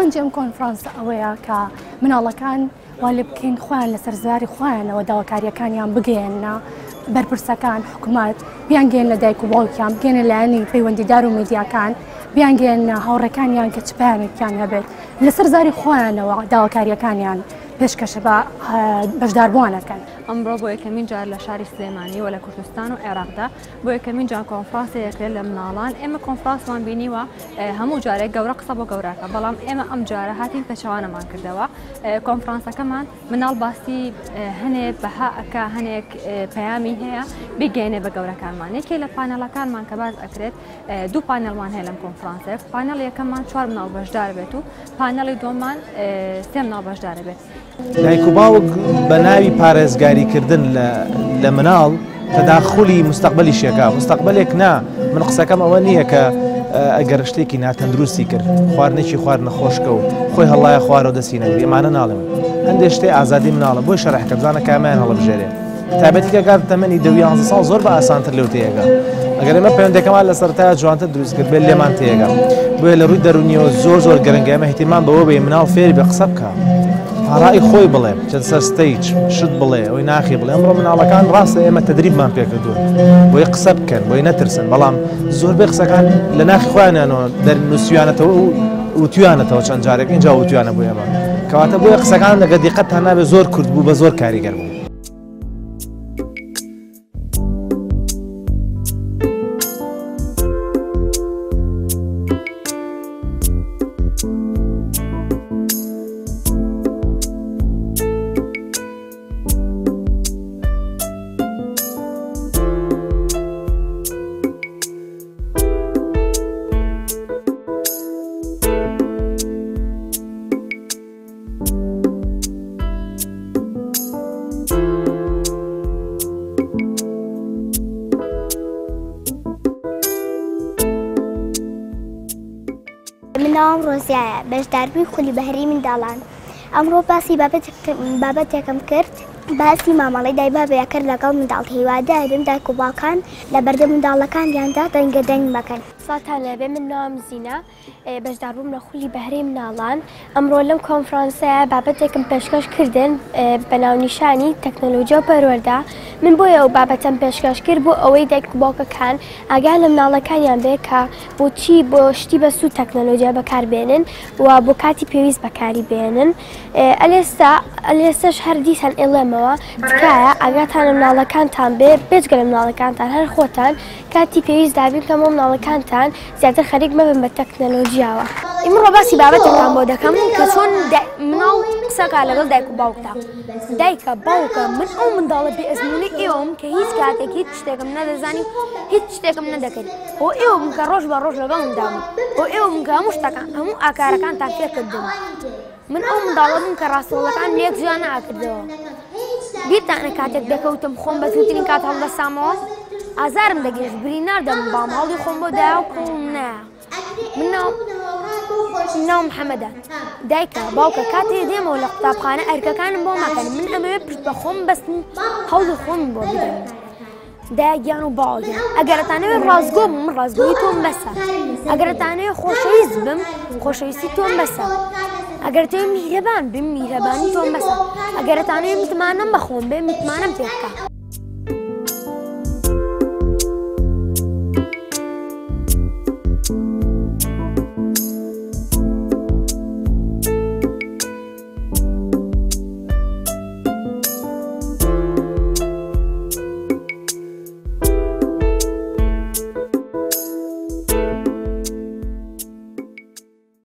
گرنگی ئەم کۆنفرانسە ئەوەیە کە مناڵەکان وا لێ بکەین خۆیان لەسەر زاری خۆیانەوە داواکاریەکانیان بگەێنە بەرپرسەکان حکوومەت بیانگەێن لە دایک و باوکیان بگەێنە لایەنی پەیوەندیدار و میدیاکان بیانگەێنە هاوڕێکانیان کە چ پامێکیان هەبێت لەسەر زاری خۆیانەوە داواکاریەکانیان پێشکەشە بە بەشداربووانەکەن. ئەمڕۆ بۆ یەکەمین جار لە شاری سلێمانی و لە کوردستان و عێراقدا بۆ یەکەمین جار کۆنفرانسێکرێت لە مناڵان. ئێمە کۆنفرانسمان بینیوە هەموو جارێک گەورە قسە بۆ گەوراکە، بەڵام ئێمە ئەم جارە هاتین پێچەوانەمان کردەوە. کۆنفرانسەکەمان مناڵ باسی هەنێک بەها ئەکا هەنێک پەیامی هەیە بگەێنێ بە گەورەکانمان. یەکێ لە پانەڵەکانمان کە باز ئەکرێت دوو پانەڵمان هەیە لەم کۆنفرانسێ. پانەڵ یەکەممان 4 مناڵ بەشدار بێت و پانەڵی دووەممان 3 مناڵ بەشدار بێت. دایک و باوک بە ناوی پارێزگاریکردن لە مناڵ تەداخولی مستەقبەلیشێکە مستەقبەلێک نا من قسەکەم ئەوە نییە کە ئەگەر شتێکی ناتەندروستی کرد خواردنێکی خوارد نەخۆشکە و خۆی هەڵایە خوارەوە دەستی نەگری ئەمانە ناڵێن هەندێک شتێ ئازادی مناڵە بۆی شەڕحکە بزانە کامیان هەڵبژێرێ تابەتی کەگات تەمەنی 11 ساڵ زۆر بە ئاسانتر لەو تێگە ئەگەر ئێمە پەیوەندەکەمان لە سەرتایە جوانتر دروست کرد بێت لێمان تێگە بۆیە لە ڕووی دەرونیەوە زۆر گەرەنگە ئێمە احتیمام بەوە بێ مناڵ فێری بە قسە بکە هەڕای خۆی بڵێ چەند سەر ستەیج شت بڵێ ئەوی ناخی بڵێ ئەمڕۆ مناڵەکان ڕاستە ئێمە تەدریبمان پێکردوون بۆی قسە بکەن بۆی نەترسن بەڵام زۆربەی قسەکان لە ناخی خۆیانەوە دەرنووسیانەتەوە و تویانەتەوە چەند جارێک اینجا وتویانە بۆ ئێمە کەواتە بۆیە قسەکان لەگە دیقەتتان نابێت زۆر کورد بوو بە زۆر کاریگەر بوو. ناوم ڕۆزیایە بەشداربووی خولی بەهرەی منداڵان. ئەمڕۆ باسی بابەتێکم کرد باسی مامەڵەی دای بابەیە کرد لەگەڵ منداڵ هیوادارم دایک و باوکان لە بەردە منداڵەکانیاندا دەنگ بکەن. ساتان لەبێ من ناوم زینە بەشداربووم لە خولی بەهرەی مناڵان. ئەمڕۆ لەم کۆنفرانسەیە بابەتێکم پێشکەش کردن بە ناونیشانی تەکنۆلۆژیا و پەروەردە من بۆیە ئەو بابەتەم پێشکەش کرد بۆ ئەوەی دایک و باوکەکان ئاگای لە مناڵەکانیان بێ کە بۆچی بۆ شتی بە سوود تەکنۆلۆژیا بەکاربێنن و بۆ کاتی پێویست بەکاری بێنن. ئەلێستش هەر دیسان ئێڵێمەوە تکایە ئاگاتانە مناڵەکانتان بێ بێجگە لە مناڵەکانتان هەر خۆتان کاتی پێویست دابین کە بۆ مناڵەکانتان زیاتر خەریک مەبن بە تەکنۆلۆژیاوە. ئیمڕۆ باسی بابەتێکتان بۆ دەکەم کە چۆن مناڵ قسەکە لەگەڵ دایک و باوکدا. دایکە باوکە من ئەو منداڵە بێ ئەزمموونی ئێوەم کە هیچ کاتێک هیچ شتێکم نەدەزانی هیچ شتێکم نەدەکەین بۆ ئێوە بم کە ڕۆژ بە ڕۆژ لەگەڵ منداڵم بۆ ئێوە بم کە هەموو شتەکان هەموو ئاکارەکانتان فێرکردم. من ئەو منداڵە بم کە ڕاستەوڵەکان لێک جوان ناکردەوە. بیرتانە کاتێک دەکەوتم خۆم بە زووترین کات هەڵدەسامەوە ئازارم دەگەێت برینار دەبم بام هەڵی خۆم بۆ داوکم نایە. من ناو محەممەدە دایکە باوکە کاتێ دێمەوە لە قوتابخانە ئەرکەکانم بۆ مەکەن من ئەمەوێ پشت بە خۆم بەستن هەڵی خۆم بۆ بدەن. دایگیان و باوگیان ئەگەرتانەوێت ڕازگۆ بم من ڕازگۆی تۆم بەسە ئەگەرتانەوێت خۆشەویست بم خۆشەویستی تۆم بەسە ئەگەرتەوێت میهرەبان بم میهرەبانی تۆم بەسە ئەگەرتانەوێت متمانەم بە خۆم بێ متمانەم پێ بکە.